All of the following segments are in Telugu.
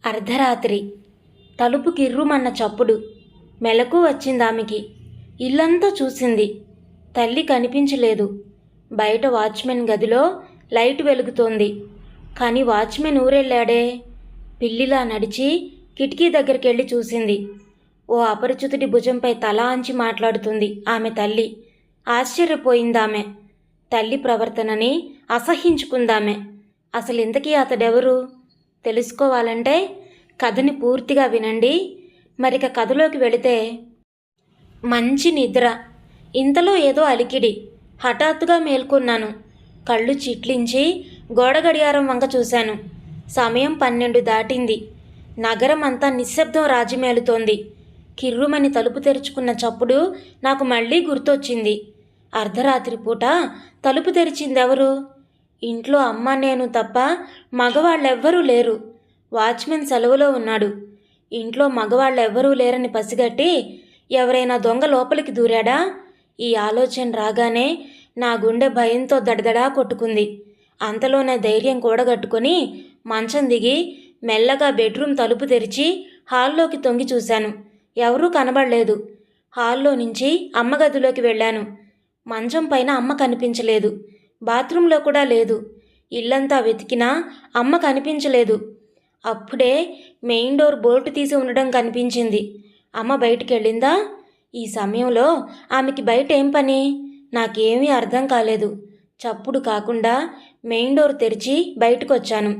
అర్ధరాత్రి తలుపు కిర్రుమన్న చప్పుడు. మెలకు వచ్చిందామెకి. ఇల్లంతా చూసింది. తల్లి కనిపించలేదు. బయట వాచ్మెన్ గదిలో లైట్ వెలుగుతోంది. కానీ వాచ్మెన్ ఊరెళ్ళాడే. పిల్లిలా నడిచి కిటికీ దగ్గరికెళ్ళి చూసింది. ఓ అపరిచితుడి భుజంపై తల అంచి మాట్లాడుతుంది ఆమె తల్లి. ఆశ్చర్యపోయిందామె. తల్లి ప్రవర్తనని అసహ్యించుకుందామె. అసలింతకీ అతడెవరు తెలుసుకోవాలంటే కథని పూర్తిగా వినండి. మరిక కథలోకి వెళితే, మంచి నిద్ర. ఇంతలో ఏదో అలికిడి. హఠాత్తుగా మేల్కొన్నాను. కళ్ళు చిట్లించి గోడ గడియారం వంక చూశాను. సమయం 12 దాటింది. నగరం అంతా నిశ్శబ్దం రాజిమేలుతోంది. కిర్రుమని తలుపు తెరుచుకున్న చప్పుడు నాకు మళ్ళీ గుర్తొచ్చింది. అర్ధరాత్రి పూట తలుపు తెరిచిందెవరు? ఇంట్లో అమ్మ నేను తప్ప మగవాళ్ళెవ్వరూ లేరు. వాచ్మెన్ సెలవులో ఉన్నాడు. ఇంట్లో మగవాళ్ళెవ్వరూ లేరని పసిగట్టి ఎవరైనా దొంగ లోపలికి దూరాడా? ఈ ఆలోచన రాగానే నా గుండె భయంతో దడదడా కొట్టుకుంది. అంతలోనే ధైర్యం కూడగట్టుకొని మంచం దిగి మెల్లగా బెడ్రూమ్ తలుపు తెరిచి హాల్లోకి తొంగి చూశాను. ఎవరూ కనబడలేదు. హాల్లో నుంచి అమ్మ గదిలోకి వెళ్ళాను. మంచం పైన అమ్మ కనిపించలేదు. బాత్రూంలో కూడా లేదు. ఇల్లంతా వెతికినా అమ్మ కనిపించలేదు. అప్పుడే మెయిన్ డోర్ బోల్ట్ తీసి ఉండడం కనిపించింది. అమ్మ బయటికి వెళ్ళిందా? ఈ సమయంలో ఆమెకి బయట ఏం పని? నాకేమీ అర్థం కాలేదు. చప్పుడు కాకుండా మెయిన్ డోర్ తెరిచి బయటకు వచ్చాను.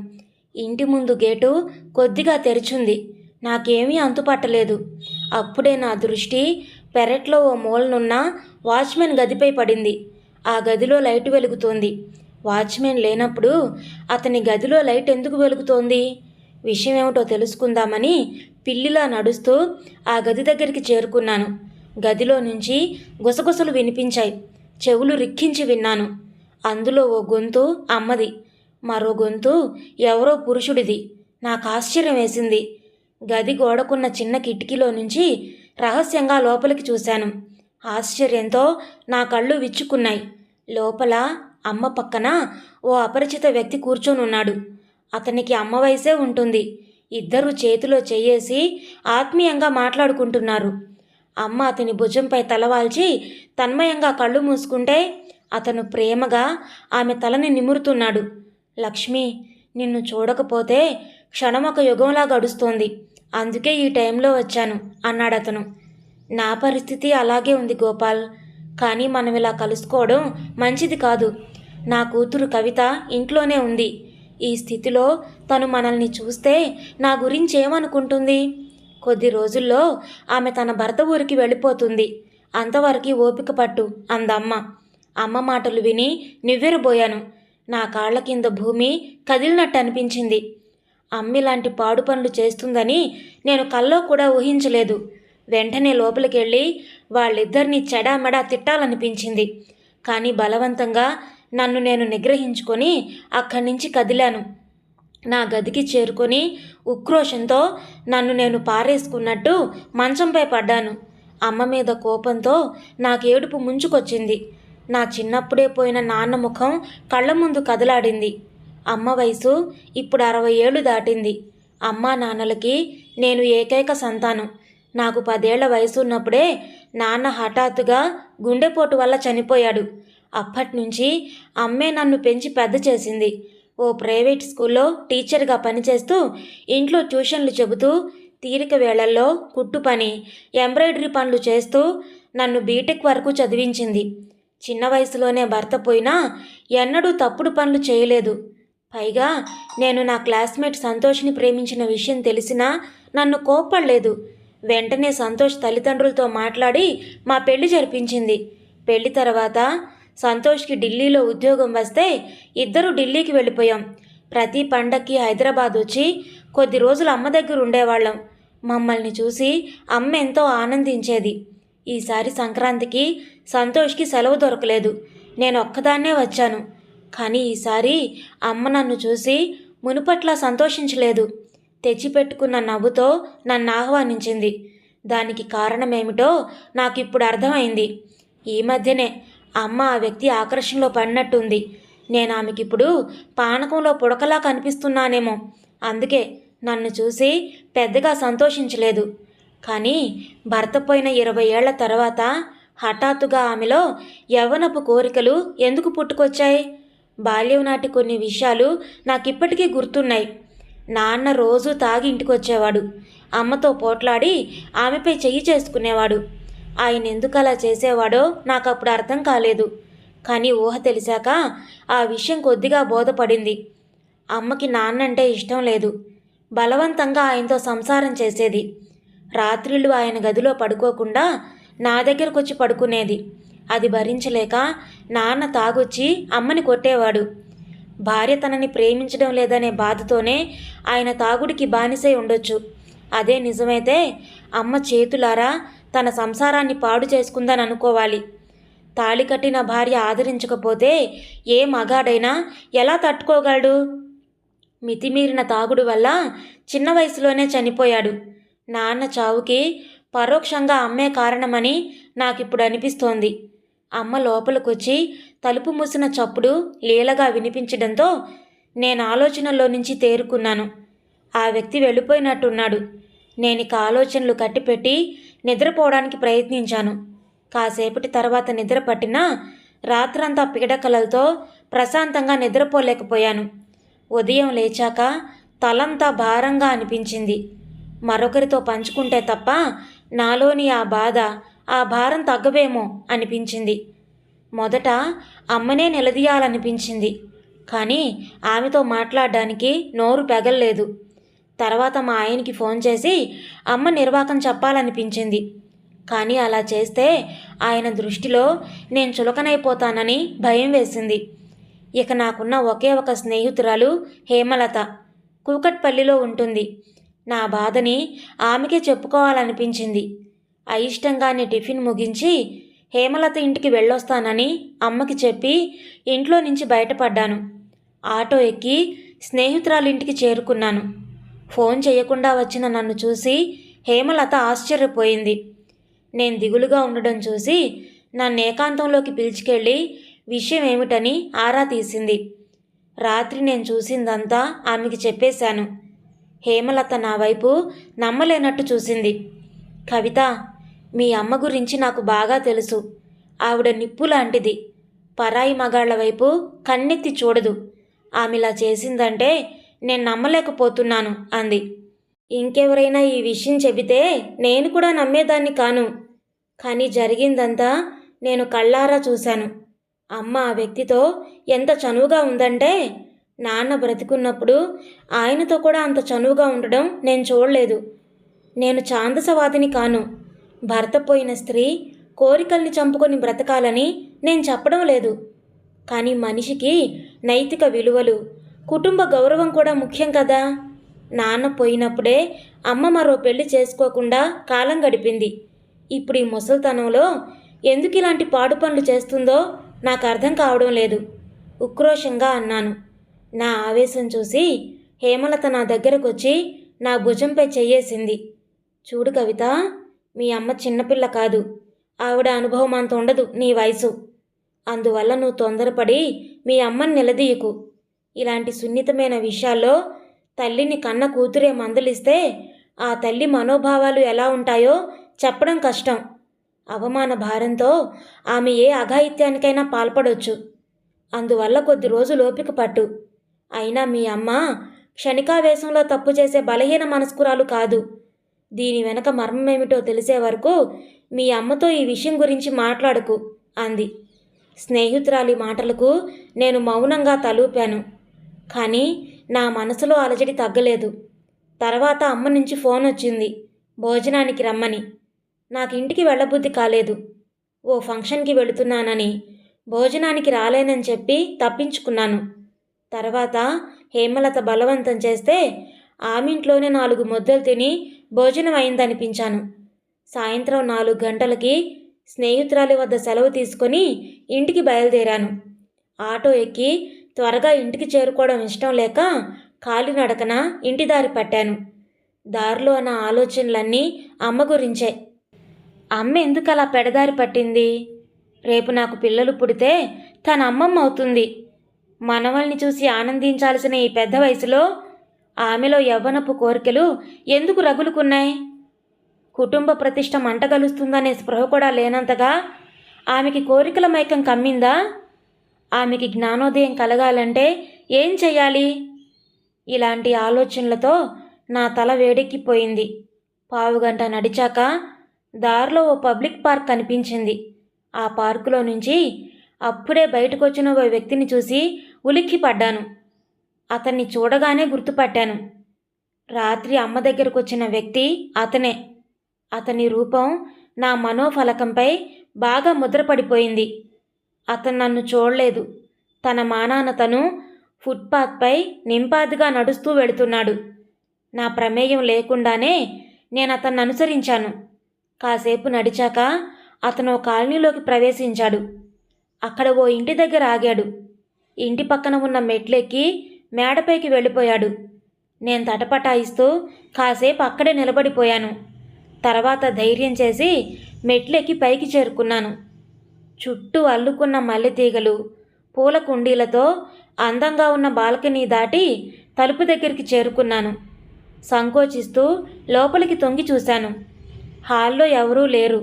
ఇంటి ముందు గేటు కొద్దిగా తెరిచుంది. నాకేమీ అంతుపట్టలేదు. అప్పుడే నా దృష్టి పెరట్లో ఓ మూలనున్న వాచ్మెన్ గదిపై పడింది. ఆ గదిలో లైటు వెలుగుతోంది. వాచ్మెన్ లేనప్పుడు అతని గదిలో లైట్ ఎందుకు వెలుగుతోంది? విషయం ఏమిటో తెలుసుకుందామని పిల్లిలా నడుస్తూ ఆ గది దగ్గరికి చేరుకున్నాను. గదిలో నుంచి గుసగుసలు వినిపించాయి. చెవులు రిక్కించి విన్నాను. అందులో ఓ గొంతు అమ్మది, మరో గొంతు ఎవరో పురుషుడిది. నాకు ఆశ్చర్యం వేసింది. గది గోడకున్న చిన్న కిటికీలో నుంచి రహస్యంగా లోపలికి చూశాను. ఆశ్చర్యంతో నా కళ్ళు విచ్చుకున్నాయి. లోపల అమ్మ పక్కన ఓ అపరిచిత వ్యక్తి కూర్చొని ఉన్నాడు. అతనికి అమ్మ వయసే ఉంటుంది. ఇద్దరూ చేతిలో చెయ్యేసి ఆత్మీయంగా మాట్లాడుకుంటున్నారు. అమ్మ అతని భుజంపై తలవాల్చి తన్మయంగా కళ్ళు మూసుకుంటే అతను ప్రేమగా ఆమె తలని నిమురుతున్నాడు. లక్ష్మి, నిన్ను చూడకపోతే క్షణం ఒక యుగంలా గడుస్తోంది. అందుకే ఈ టైంలో వచ్చాను అన్నాడతను. నా పరిస్థితి అలాగే ఉంది గోపాల్. కానీ మనం ఇలా కలుసుకోవడం మంచిది కాదు. నా కూతురు కవిత ఇంట్లోనే ఉంది. ఈ స్థితిలో తను మనల్ని చూస్తే నా గురించి ఏమనుకుంటుంది? కొద్ది రోజుల్లో ఆమె తన భర్త ఊరికి వెళ్ళిపోతుంది. అంతవరకు ఓపిక పట్టు అందమ్మ. అమ్మ మాటలు విని నివ్వెరబోయాను. నా కాళ్ల కింద భూమి కదిలినట్టు అనిపించింది. అమ్మిలాంటి పాడు పనులు చేస్తుందని నేను కల్లో కూడా ఊహించలేదు. వెంటనే లోపలికెళ్ళి వాళ్ళిద్దరినీ చెడామెడా తిట్టాలనిపించింది. కానీ బలవంతంగా నన్ను నేను నిగ్రహించుకొని అక్కడి నుంచి కదిలాను. నా గదికి చేరుకొని ఉక్రోషంతో నన్ను నేను పారేసుకున్నట్టు మంచంపై పడ్డాను. అమ్మ మీద కోపంతో నాకు ఏడుపు ముంచుకొచ్చింది. నా చిన్నప్పుడే పోయిన నాన్న ముఖం కళ్ళ ముందు కదలాడింది. అమ్మ వయసు ఇప్పుడు 60 ఏళ్ళు దాటింది. అమ్మా నాన్నలకి నేను ఏకైక సంతానం. నాకు 10 ఏళ్ల వయసు ఉన్నప్పుడే నాన్న హఠాత్తుగా గుండెపోటు వల్ల చనిపోయాడు. అప్పటినుంచి అమ్మే నన్ను పెంచి పెద్ద చేసింది. ఓ ప్రైవేట్ స్కూల్లో టీచర్గా పనిచేస్తూ ఇంట్లో ట్యూషన్లు చెబుతూ తీరిక వేళల్లో కుట్టు పని, ఎంబ్రాయిడరీ పనులు చేస్తూ నన్ను బీటెక్ వరకు చదివించింది. చిన్న వయసులోనే భర్త పోయినా ఎన్నడూ తప్పుడు పనులు చేయలేదు. పైగా నేను నా క్లాస్మేట్ సంతోష్ని ప్రేమించిన విషయం తెలిసినా నన్ను కోప్పడలేదు. వెంటనే సంతోష్ తల్లిదండ్రులతో మాట్లాడి మా పెళ్లి జరిపించింది. పెళ్లి తర్వాత సంతోష్కి ఢిల్లీలో ఉద్యోగం వస్తే ఇద్దరూ ఢిల్లీకి వెళ్ళిపోయాం. ప్రతి పండక్కి హైదరాబాద్ వచ్చి కొద్ది రోజులు అమ్మ దగ్గర ఉండేవాళ్ళం. మమ్మల్ని చూసి అమ్మ ఎంతో ఆనందించేది. ఈసారి సంక్రాంతికి సంతోష్కి సెలవు దొరకలేదు. నేను ఒక్కదాన్నే వచ్చాను. కానీ ఈసారి అమ్మ నన్ను చూసి మునుపట్లా సంతోషించలేదు. తెచ్చిపెట్టుకున్న నవ్వుతో నన్ను ఆహ్వానించింది. దానికి కారణమేమిటో నాకు ఇప్పుడు అర్థమైంది. ఈ మధ్యనే అమ్మ ఆ వ్యక్తి ఆకర్షణలో పడినట్టుంది. నేను ఆమెకిప్పుడు పానకంలో పుడకలా కనిపిస్తున్నానేమో. అందుకే నన్ను చూసి పెద్దగా సంతోషించలేదు. కానీ భర్త పోయిన 20 ఏళ్ల తర్వాత హఠాత్తుగా ఆమెలో యవ్వనపు కోరికలు ఎందుకు పుట్టుకొచ్చాయి? బాల్యం నాటి కొన్ని విషయాలు నాకిప్పటికీ గుర్తున్నాయి. నాన్న రోజూ తాగి ఇంటికొచ్చేవాడు. అమ్మతో పోట్లాడి ఆమెపై చెయ్యి చేసుకునేవాడు. ఆయన ఎందుకు అలా చేసేవాడో నాకు అప్పుడు అర్థం కాలేదు. కానీ ఊహ తెలిసాక ఆ విషయం కొద్దిగా బోధపడింది. అమ్మకి నాన్నంటే ఇష్టం లేదు. బలవంతంగా ఆయనతో సంసారం చేసేది. రాత్రిళ్ళు ఆయన గదిలో పడుకోకుండా నా దగ్గరకు వచ్చి పడుకునేది. అది భరించలేక నాన్న తాగొచ్చి అమ్మని కొట్టేవాడు. భార్య తనని ప్రేమించడం లేదనే బాధతోనే ఆయన తాగుడికి బానిసై ఉండొచ్చు. అదే నిజమైతే అమ్మ చేతులారా తన సంసారాన్ని పాడు చేసుకుందని అనుకోవాలి. తాళి కట్టిన భార్య ఆదరించకపోతే ఏ మగాడైనా ఎలా తట్టుకోగలడు? మితిమీరిన తాగుడు వల్ల చిన్న వయసులోనే చనిపోయాడు. నాన్న చావుకి పరోక్షంగా అమ్మే కారణమని నాకిప్పుడు అనిపిస్తోంది. అమ్మ లోపలికొచ్చి తలుపు మూసిన చప్పుడు లీలగా వినిపించడంతో నేను ఆలోచనల్లో నుంచి తేరుకున్నాను. ఆ వ్యక్తి వెళ్ళిపోయినట్టున్నాడు. నేనిక ఆలోచనలు కట్టిపెట్టి నిద్రపోవడానికి ప్రయత్నించాను. కాసేపటి తర్వాత నిద్ర పట్టినా రాత్రంతా పీడకలలతో ప్రశాంతంగా నిద్రపోలేకపోయాను. ఉదయం లేచాక తలంతా భారంగా అనిపించింది. మరొకరితో పంచుకుంటే తప్ప నాలోని ఆ బాధ, ఆ భారం తగ్గవేమో అనిపించింది. మొదట అమ్మనే నిలదీయాలనిపించింది. కానీ ఆమెతో మాట్లాడడానికి నోరు పెగల్లేదు. తర్వాత మా ఆయనకి ఫోన్ చేసి అమ్మ నిర్వాకం చెప్పాలనిపించింది. కానీ అలా చేస్తే ఆయన దృష్టిలో నేను చులకనైపోతానని భయం వేసింది. ఇక నాకున్న ఒకే ఒక స్నేహితురాలు హేమలత. కూకట్పల్లిలో ఉంటుంది. నా బాధని ఆమెకే చెప్పుకోవాలనిపించింది. అయిష్టంగానే టిఫిన్ ముగించి హేమలత ఇంటికి వెళ్ళొస్తానని అమ్మకి చెప్పి ఇంట్లో నుంచి బయటపడ్డాను. ఆటో ఎక్కి స్నేహితురాలింటికి చేరుకున్నాను. ఫోన్ చేయకుండా వచ్చిన నన్ను చూసి హేమలత ఆశ్చర్యపోయింది. నేను దిగులుగా ఉండడం చూసి నన్ను ఏకాంతంలోకి పిలిచికెళ్ళి విషయం ఏమిటని ఆరా తీసింది. రాత్రి నేను చూసిందంతా ఆమెకి చెప్పేశాను. హేమలత నా వైపు నమ్మలేనట్టు చూసింది. కవిత, మీ అమ్మ గురించి నాకు బాగా తెలుసు. ఆవిడ నిప్పు లాంటిది. పరాయి మగాళ్ల వైపు కన్నెత్తి చూడదు. ఆమెలా చేసిందంటే నేను నమ్మలేకపోతున్నాను అంది. ఇంకెవరైనా ఈ విషయం చెబితే నేను కూడా నమ్మేదాన్ని కాను. కానీ జరిగిందంతా నేను కళ్ళారా చూశాను. అమ్మ ఆ వ్యక్తితో ఎంత చనువుగా ఉందంటే నాన్న బ్రతికున్నప్పుడు ఆయనతో కూడా అంత చనువుగా ఉండడం నేను చూడలేదు. నేను ఛాందసవాదిని కాను. భర్త పోయిన స్త్రీ కోరికల్ని చంపుకొని బ్రతకాలని నేను చెప్పడం లేదు. కానీ మనిషికి నైతిక విలువలు, కుటుంబ గౌరవం కూడా ముఖ్యం కదా. నాన్న పోయినప్పుడే అమ్మ మరో పెళ్లి చేసుకోకుండా కాలం గడిపింది. ఇప్పుడు ఈ ముసలితనంలో ఎందుకు ఇలాంటి పాడు పనులు చేస్తుందో నాకు అర్థం కావడం లేదు. ఉక్రోషంగా అన్నాను. నా ఆవేశం చూసి హేమలత నా దగ్గరకు వచ్చి నా భుజంపై చెయ్యేసింది. చూడు కవిత, మీ అమ్మ చిన్నపిల్ల కాదు. ఆవిడ అనుభవం అంత ఉండదు నీ వయసు. అందువల్ల నువ్వు తొందరపడి మీ అమ్మని నిలదీయకు. ఇలాంటి సున్నితమైన విషయాల్లో తల్లిని కన్న కూతురే మందలిస్తే ఆ తల్లి మనోభావాలు ఎలా ఉంటాయో చెప్పడం కష్టం. అవమాన భారంతో ఆమె ఏ అఘాయిత్యానికైనా పాల్పడొచ్చు. అందువల్ల కొద్ది రోజులు ఓపిక పట్టు. అయినా మీ అమ్మ క్షణికావేశంలో తప్పు చేసే బలహీన మనస్కురాలు కాదు. దీని వెనక మర్మమేమిటో తెలిసే వరకు మీ అమ్మతో ఈ విషయం గురించి మాట్లాడకు అంది. స్నేహితురాలి మాటలకు నేను మౌనంగా తలూపాను. కానీ నా మనసులో అలజడి తగ్గలేదు. తర్వాత అమ్మ నుంచి ఫోన్ వచ్చింది, భోజనానికి రమ్మని. నాకు ఇంటికి వెళ్ళబుద్ధి కాలేదు. ఓ ఫంక్షన్కి వెళుతున్నానని, భోజనానికి రాలేనని చెప్పి తప్పించుకున్నాను. తర్వాత హేమలత బలవంతం చేస్తే ఆమె ఇంట్లోనే 4 ముద్దలు తిని భోజనం అయిందనిపించాను. సాయంత్రం 4 గంటలకి స్నేహితురాలి వద్ద సెలవు తీసుకొని ఇంటికి బయలుదేరాను. ఆటో ఎక్కి త్వరగా ఇంటికి చేరుకోవడం ఇష్టం లేక కాలినడకన ఇంటి దారి పట్టాను. దారిలో నా ఆలోచనలన్నీ అమ్మ గురించే. అమ్మ ఎందుకు అలా పెడదారి పట్టింది? రేపు నాకు పిల్లలు పుడితే తన అమ్మమ్మ అవుతుంది. మనవల్ని చూసి ఆనందించాల్సిన ఈ పెద్ద వయసులో ఆమెలో యవ్వనపు కోరికలు ఎందుకు రగులుకున్నాయి? కుటుంబ ప్రతిష్ట మంటగలుస్తుందనే స్పృహ కూడా లేనంతగా ఆమెకి కోరికల మైకం కమ్మిందా? ఆమెకి జ్ఞానోదయం కలగాలంటే ఏం చెయ్యాలి? ఇలాంటి ఆలోచనలతో నా తల వేడెక్కిపోయింది. పావుగంట నడిచాక దారిలో ఓ పబ్లిక్ పార్క్ కనిపించింది. ఆ పార్కులో నుంచి అప్పుడే బయటకొచ్చిన ఓ వ్యక్తిని చూసి ఉలిక్కిపడ్డాను. అతన్ని చూడగానే గుర్తుపట్టాను. రాత్రి అమ్మ దగ్గరకు వచ్చిన వ్యక్తి అతనే. అతని రూపం నా మనోఫలకంపై బాగా ముద్రపడిపోయింది. అతను నన్ను చూడలేదు. తన మానాన తను ఫుట్పాత్పై నింపాదిగా నడుస్తూ వెళుతున్నాడు. నా ప్రమేయం లేకుండానే నేను అతన్ని అనుసరించాను. కాసేపు నడిచాక అతను ఓ కాలనీలోకి ప్రవేశించాడు. అక్కడ ఓ ఇంటి దగ్గర ఆగాడు. ఇంటి పక్కన ఉన్న మెట్లెక్కి మేడపైకి వెళ్ళిపోయాడు. నేను తటపటాయిస్తూ కాసేపు అక్కడే నిలబడిపోయాను. తర్వాత ధైర్యం చేసి మెట్లెక్కి పైకి చేరుకున్నాను. చుట్టూ అల్లుకున్న మల్లెతీగలు, పూల కుండీలతో అందంగా ఉన్న బాల్కనీ దాటి తలుపు దగ్గరికి చేరుకున్నాను. సంకోచిస్తూ లోపలికి తొంగి చూశాను. హాల్లో ఎవరూ లేరు.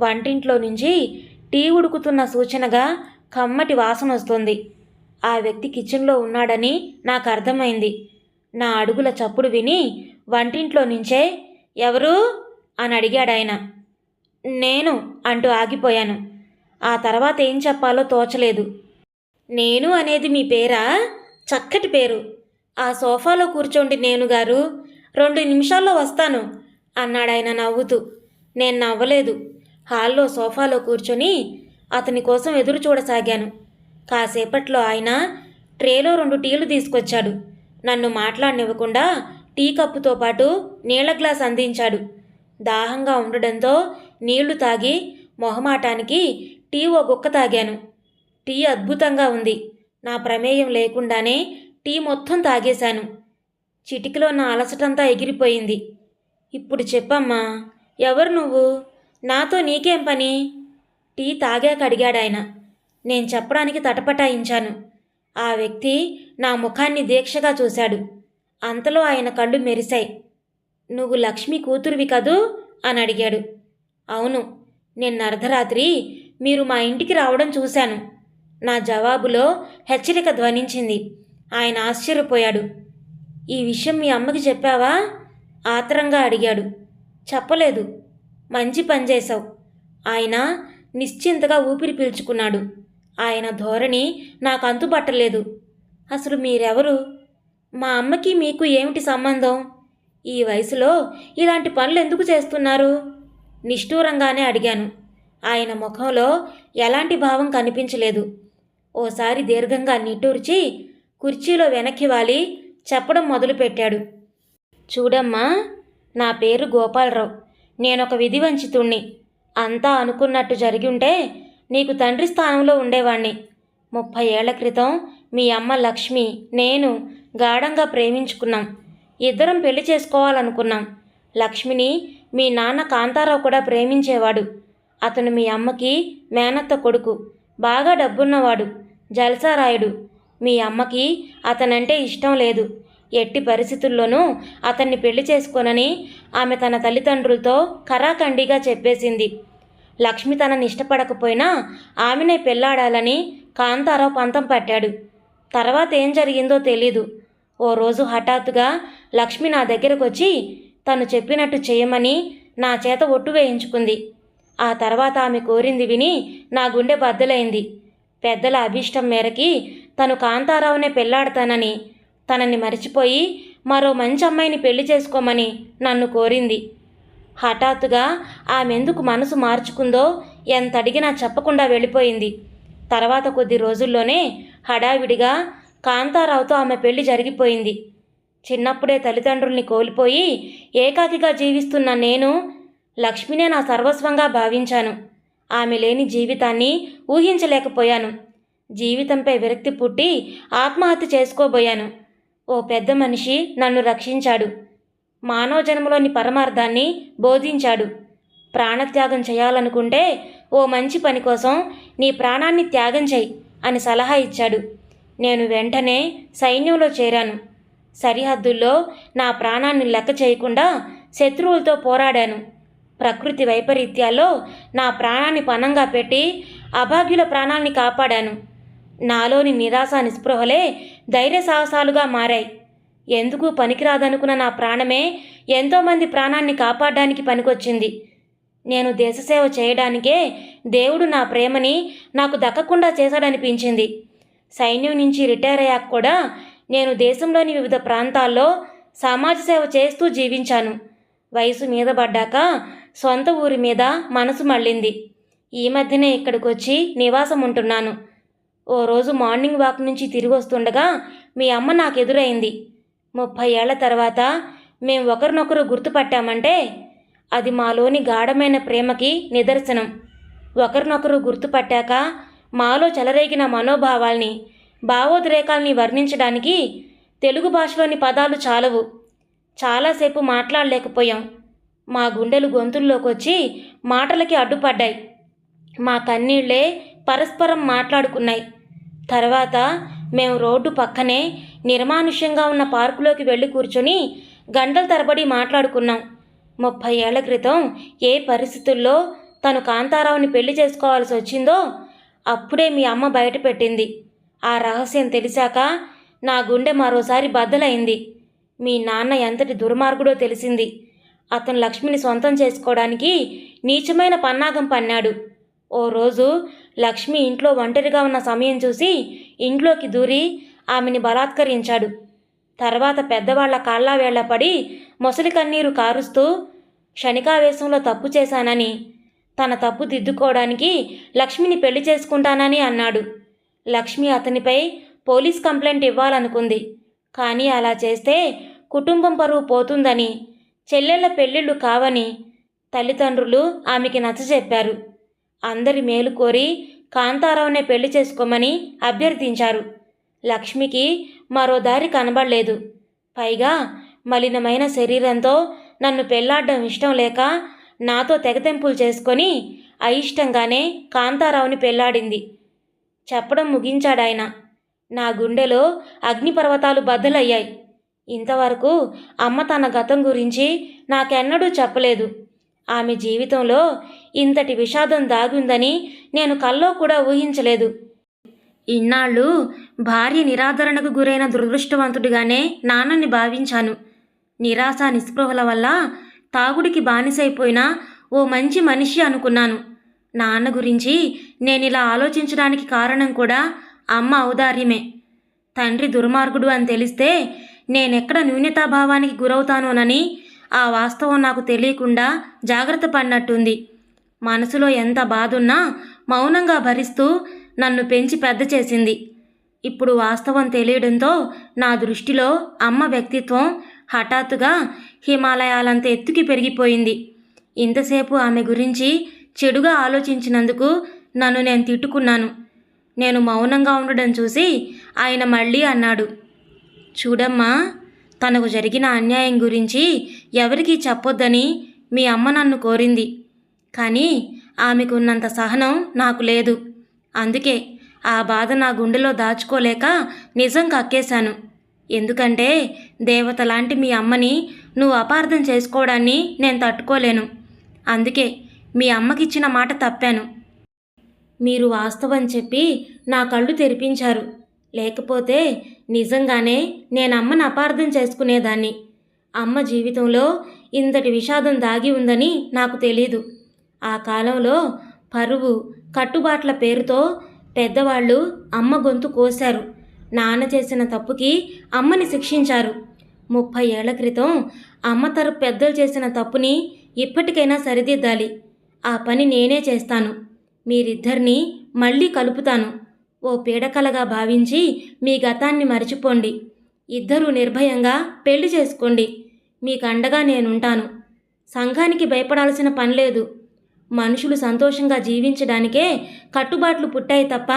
వంటింట్లో నుంచి టీ ఉడుకుతున్న సూచనగా కమ్మటి వాసన వస్తుంది. ఆ వ్యక్తి కిచెన్లో ఉన్నాడని నాకు అర్థమైంది. నా అడుగుల చప్పుడు విని వంటింట్లో నుంచే ఎవరు అని అడిగాడాయన. నేను అంటూ ఆగిపోయాను. ఆ తర్వాత ఏం చెప్పాలో తోచలేదు. నేను అనేది మీ పేరా? చక్కటి పేరు. ఆ సోఫాలో కూర్చోండి నేనుగారు, 2 నిమిషాల్లో వస్తాను అన్నాడాయన నవ్వుతూ. నేను నవ్వలేదు. హాల్లో సోఫాలో కూర్చొని అతని కోసం ఎదురు చూడసాగాను. కాసేపట్లో ఆయన ట్రేలో 2 టీలు తీసుకొచ్చాడు. నన్ను మాట్లాడనివ్వకుండా టీ కప్పుతో పాటు నీళ్ల గ్లాస్ అందించాడు. దాహంగా ఉండడంతో నీళ్లు తాగి మొహమాటానికి టీ ఓ గుక్క తాగాను. టీ అద్భుతంగా ఉంది. నా ప్రమేయం లేకుండానే టీ మొత్తం తాగేశాను. చిటికలో నా అలసటంతా ఎగిరిపోయింది. ఇప్పుడు చెప్పమ్మా, ఎవరు నువ్వు? నాతో నీకేం పని? టీ తాగాక అడిగాడాయన. నేను చెప్పడానికి తటపటాయించాను. ఆ వ్యక్తి నా ముఖాన్ని దీక్షగా చూశాడు. అంతలో ఆయన కళ్ళు మెరిశాయి. నువ్వు లక్ష్మి కూతురువి కదూ అని అడిగాడు. అవును, నిన్న అర్ధరాత్రి మీరు మా ఇంటికి రావడం చూశాను. నా జవాబులో హెచ్చరిక ధ్వనించింది. ఆయన ఆశ్చర్యపోయాడు. ఈ విషయం మీ అమ్మకి చెప్పావా? ఆత్రంగా అడిగాడు. చెప్పలేదు. మంచి పని చేశావు. ఆయన నిశ్చింతగా ఊపిరి పీల్చుకున్నాడు. ఆయన ధోరణి నాకు అంతుపట్టలేదు. అసలు మీరెవరు? మా అమ్మకి మీకు ఏమిటి సంబంధం? ఈ వయసులో ఇలాంటి పనులు ఎందుకు చేస్తున్నారు? నిష్ఠూరంగానే అడిగాను. ఆయన ముఖంలో ఎలాంటి భావం కనిపించలేదు. ఓసారి దీర్ఘంగా నిట్టూర్చి కుర్చీలో వెనక్కి వాలి చెప్పడం మొదలుపెట్టాడు. చూడమ్మా, నా పేరు గోపాలరావు. నేనొక విధివంచితుణ్ణి. అంతా అనుకున్నట్టు జరిగి ఉంటే నీకు తండ్రి స్థానంలో ఉండేవాణ్ణి. 30 ఏళ్ల క్రితం మీ అమ్మ లక్ష్మి, నేను గాఢంగా ప్రేమించుకున్నాం. ఇద్దరం పెళ్లి చేసుకోవాలనుకున్నాం. లక్ష్మిని మీ నాన్న కాంతారావు కూడా ప్రేమించేవాడు. అతను మీ అమ్మకి మేనత్త కొడుకు. బాగా డబ్బున్నవాడు, జల్సారాయుడు. మీ అమ్మకి అతనంటే ఇష్టం లేదు. ఎట్టి పరిస్థితుల్లోనూ అతన్ని పెళ్లి చేసుకోనని ఆమె తన తల్లిదండ్రులతో ఖరాఖండిగా చెప్పేసింది. లక్ష్మి తనని ఇష్టపడకపోయినా ఆమెనే పెళ్లాడాలని కాంతారావు పంతం పట్టాడు. తర్వాత ఏం జరిగిందో తెలీదు. ఓ రోజు హఠాత్తుగా లక్ష్మి నా దగ్గరకు వచ్చి తను చెప్పినట్టు చేయమని నా చేత ఒట్టు వేయించుకుంది. ఆ తర్వాత ఆమె కోరింది విని నా గుండె బద్దలైంది. పెద్దల అభీష్టం మేరకి తను కాంతారావునే పెళ్లాడతానని, తనని మరిచిపోయి మరో మంచి అమ్మాయిని పెళ్లి చేసుకోమని నన్ను కోరింది. హఠాత్తుగా ఆమెందుకు మనసు మార్చుకుందో ఎంత అడిగినా చెప్పకుండా వెళ్ళిపోయింది. తర్వాత కొద్ది రోజుల్లోనే హడావిడిగా కాంతారావుతో ఆమె పెళ్లి జరిగిపోయింది. చిన్నప్పుడే తల్లిదండ్రుల్ని కోల్పోయి ఏకాకిగా జీవిస్తున్న నేను లక్ష్మినే నా సర్వస్వంగా భావించాను. ఆమె లేని జీవితాన్ని ఊహించలేకపోయాను. జీవితంపై విరక్తి పుట్టి ఆత్మహత్య చేసుకోబోయాను. ఓ పెద్ద మనిషి నన్ను రక్షించాడు. మానవ జన్మలోని పరమార్థాన్ని బోధించాడు. ప్రాణత్యాగం చేయాలనుకుంటే ఓ మంచి పని కోసం నీ ప్రాణాన్ని త్యాగం చేయి అని సలహా ఇచ్చాడు. నేను వెంటనే సైన్యంలో చేరాను. సరిహద్దుల్లో నా ప్రాణాన్ని లెక్క చేయకుండా శత్రువులతో పోరాడాను. ప్రకృతి వైపరీత్యాల్లో నా ప్రాణాన్ని పణంగా పెట్టి అభాగ్యుల ప్రాణాల్ని కాపాడాను. నాలోని నిరాశ నిస్పృహలే ధైర్య సాహసాలుగా మారాయి. ఎందుకు పనికిరాదనుకున్న నా ప్రాణమే ఎంతోమంది ప్రాణాన్ని కాపాడడానికి పనికొచ్చింది. నేను దేశసేవ చేయడానికే దేవుడు నా ప్రేమని నాకు దక్కకుండా చేశాడనిపించింది. సైన్యం నుంచి రిటైర్ అయ్యాక కూడా నేను దేశంలోని వివిధ ప్రాంతాల్లో సమాజ సేవ చేస్తూ జీవించాను. వయసు మీద పడ్డాక సొంత ఊరి మీద మనసు మళ్ళింది. ఈ మధ్యనే ఇక్కడికి వచ్చి నివాసం ఉంటున్నాను. ఓ రోజు మార్నింగ్ వాక్ నుంచి తిరిగి వస్తుండగా మీ అమ్మ నాకు ఎదురైంది. 30 ఏళ్ల తర్వాత మేం ఒకరినొకరు గుర్తుపట్టామంటే అది మాలోని గాఢమైన ప్రేమకి నిదర్శనం. ఒకరినొకరు గుర్తుపట్టాక మాలో చెలరేగిన మనోభావాల్ని, భావోద్రేకాల్ని వర్ణించడానికి తెలుగు భాషలోని పదాలు చాలవు. చాలాసేపు మాట్లాడలేకపోయాం. మా గుండెలు గొంతుల్లోకొచ్చి మాటలకి అడ్డుపడ్డాయి. మా కన్నీళ్లే పరస్పరం మాట్లాడుకున్నాయి. తర్వాత మేము రోడ్డు పక్కనే నిర్మానుష్యంగా ఉన్న పార్కులోకి వెళ్ళి కూర్చొని గంటల తరబడి మాట్లాడుకున్నాం. 30 ఏళ్ల క్రితం ఏ పరిస్థితుల్లో తను కాంతారావుని పెళ్లి చేసుకోవాల్సి వచ్చిందో అప్పుడే మీ అమ్మ బయటపెట్టింది. ఆ రహస్యం తెలిసాక నా గుండె మరోసారి బద్దలైంది. మీ నాన్న ఎంతటి దుర్మార్గుడో తెలిసింది. అతను లక్ష్మిని సొంతం చేసుకోవడానికి నీచమైన పన్నాగం పన్నాడు. ఓ రోజు లక్ష్మి ఇంట్లో ఒంటరిగా ఉన్న సమయం చూసి ఇంట్లోకి దూరి ఆమెని బలాత్కరించాడు. తర్వాత పెద్దవాళ్ల కాళ్ళ వేళ్ల పడి మొసలి కన్నీరు కారుస్తూ క్షణికావేశంలో తప్పు చేశానని, తన తప్పు దిద్దుకోవడానికి లక్ష్మిని పెళ్లి చేసుకుంటానని అన్నాడు. లక్ష్మి అతనిపై పోలీస్ కంప్లైంట్ ఇవ్వాలనుకుంది. కానీ అలా చేస్తే కుటుంబం పరువు పోతుందని, చెల్లెళ్ల పెళ్ళిళ్ళు కావని తల్లిదండ్రులు ఆమెకి నచ్చజెప్పారు. అందరి మేలు కోరి కాంతారావునే పెళ్లి చేసుకోమని అభ్యర్థించారు. లక్ష్మికి మరో దారి కనబడలేదు. పైగా మలినమైన శరీరంతో నన్ను పెళ్లాడడం ఇష్టం లేక నాతో తెగతెంపులు చేసుకొని అయిష్టంగానే కాంతారావుని పెళ్లాడింది. చెప్పడం ముగించాడాయన. నా గుండెలో అగ్నిపర్వతాలు బద్దలయ్యాయి. ఇంతవరకు అమ్మ తన గతం గురించి నాకెన్నడూ చెప్పలేదు. ఆమె జీవితంలో ఇంతటి విషాదం దాగుందని నేను కల్లో కూడా ఊహించలేదు. ఇన్నాళ్ళు భార్య నిరాదరణకు గురైన దురదృష్టవంతుడిగానే నాన్నని భావించాను. నిరాశ నిస్పృహల వల్ల తాగుడికి బానిసైపోయిన ఓ మంచి మనిషి అనుకున్నాను. నాన్న గురించి నేనిలా ఆలోచించడానికి కారణం కూడా అమ్మ ఔదార్యమే. తండ్రి దుర్మార్గుడు అని తెలిస్తే నేనెక్కడ న్యూనతాభావానికి గురవుతానోనని ఆ వాస్తవం నాకు తెలియకుండా జాగ్రత్త పడినట్టుంది. మనసులో ఎంత బాధున్నా మౌనంగా భరిస్తూ నన్ను పెంచి పెద్ద చేసింది. ఇప్పుడు వాస్తవం తెలియడంతో నా దృష్టిలో అమ్మ వ్యక్తిత్వం హఠాత్తుగా హిమాలయాలంత ఎత్తుకి పెరిగిపోయింది. ఇంతసేపు ఆమె గురించి చెడుగా ఆలోచించినందుకు నన్ను నేను తిట్టుకున్నాను. నేను మౌనంగా ఉండడం చూసి ఆయన మళ్ళీ అన్నాడు, చూడమ్మా, తనకు జరిగిన అన్యాయం గురించి ఎవరికీ చెప్పొద్దని మీ అమ్మ నన్ను కోరింది. కానీ ఆమెకున్నంత సహనం నాకు లేదు. అందుకే ఆ బాధ నా గుండెలో దాచుకోలేక నిజం కక్కేశాను. ఎందుకంటే దేవత లాంటి మీ అమ్మని నువ్వు అపార్థం చేసుకోవడాన్ని నేను తట్టుకోలేను. అందుకే మీ అమ్మకిచ్చిన మాట తప్పాను. మీరు వాస్తవం చెప్పి నా కళ్ళు తెరిపించారు. లేకపోతే నిజంగానే నేను అమ్మని అపార్థం చేసుకునేదాన్ని. అమ్మ జీవితంలో ఇంతటి విషాదం దాగి ఉందని నాకు తెలీదు. ఆ కాలంలో పరువు, కట్టుబాట్ల పేరుతో పెద్దవాళ్ళు అమ్మ గొంతు కోశారు. నాన్న చేసిన తప్పుకి అమ్మని శిక్షించారు. 30 ఏళ్ల క్రితం అమ్మ తరపు పెద్దలు చేసిన తప్పుని ఇప్పటికైనా సరిదిద్దాలి. ఆ పని నేనే చేస్తాను. మీరిద్దరినీ మళ్ళీ కలుపుతాను. ఓ పీడకలగా భావించి మీ గతాన్ని మర్చిపోండి. ఇద్దరూ నిర్భయంగా పెళ్లి చేసుకోండి. మీకు అండగా నేనుంటాను. సంఘానికి భయపడాల్సిన పనిలేదు. మనుషులు సంతోషంగా జీవించడానికే కట్టుబాట్లు పుట్టాయి తప్ప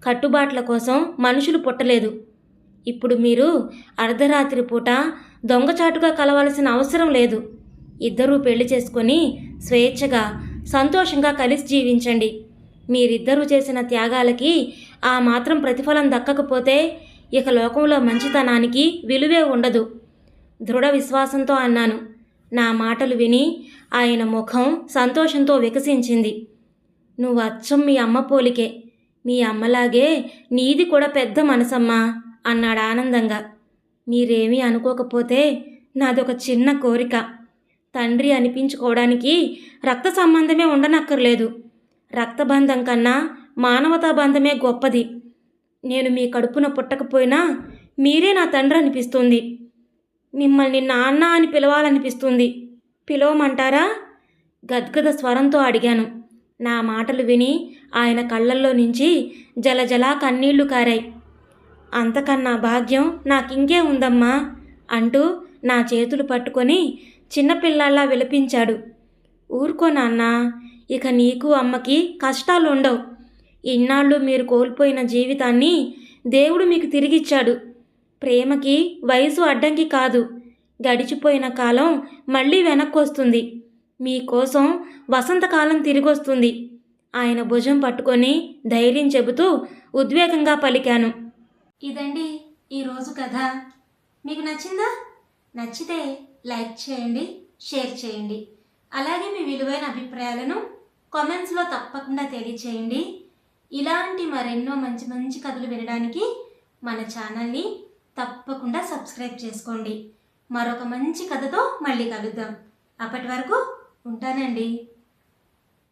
కట్టుబాట్ల కోసం మనుషులు పుట్టలేదు. ఇప్పుడు మీరు అర్ధరాత్రి పూట దొంగచాటుగా కలవాల్సిన అవసరం లేదు. ఇద్దరూ పెళ్లి చేసుకొని స్వేచ్ఛగా సంతోషంగా కలిసి జీవించండి. మీరిద్దరూ చేసిన త్యాగాలకి ఆ మాత్రం ప్రతిఫలం దక్కకపోతే ఇక లోకంలో మంచితనానికి విలువే ఉండదు. దృఢ విశ్వాసంతో అన్నాను. నా మాటలు విని ఆయన ముఖం సంతోషంతో వికసించింది. నువ్వు అచ్చం మీ అమ్మ పోలికే, మీ అమ్మలాగే నీది కూడా పెద్ద మనసమ్మా అన్నాడు ఆనందంగా. మీరేమీ అనుకోకపోతే నాదొక చిన్న కోరిక. తండ్రి అనిపించుకోవడానికి రక్త సంబంధమే ఉండనక్కర్లేదు. రక్తబంధం కన్నా మానవతా బంధమే గొప్పది. నేను మీ కడుపున పుట్టకపోయినా మీరే నా తండ్రి అనిపిస్తుంది. మిమ్మల్ని నాన్న అని పిలవాలనిపిస్తుంది. పిలవమంటారా? గద్గద స్వరంతో అడిగాను. నా మాటలు విని ఆయన కళ్ళల్లో నుంచి జలజలా కన్నీళ్లు కారాయి. అంతకన్నా భాగ్యం నాకింకే ఉందమ్మా అంటూ నా చేతులు పట్టుకొని చిన్నపిల్లాళ్ళ విలపించాడు. ఊరుకో నాన్న, ఇక నీకు అమ్మకి కష్టాలు ఉండవు. ఇన్నాళ్ళు మీరు కోల్పోయిన జీవితాన్ని దేవుడు మీకు తిరిగిచ్చాడు. ప్రేమకి వయసు అడ్డంకి కాదు. గడిచిపోయిన కాలం మళ్ళీ వెనక్కొస్తుంది. మీకోసం వసంతకాలం తిరిగొస్తుంది. ఆయన భుజం పట్టుకొని ధైర్యం చెబుతూ ఉద్వేగంగా పలికాను. ఇదండి ఈరోజు కథ. మీకు నచ్చిందా? నచ్చితే లైక్ చేయండి, షేర్ చేయండి. అలాగే మీ విలువైన అభిప్రాయాలను కామెంట్స్లో తప్పకుండా తెలియచేయండి. ఇలాంటి మరెన్నో మంచి మంచి కథలు వినడానికి మన ఛానల్ని తప్పకుండా సబ్స్క్రైబ్ చేసుకోండి. మరొక మంచి కథతో మళ్ళీ కలుద్దాం. అప్పటి వరకు ఉంటానండి.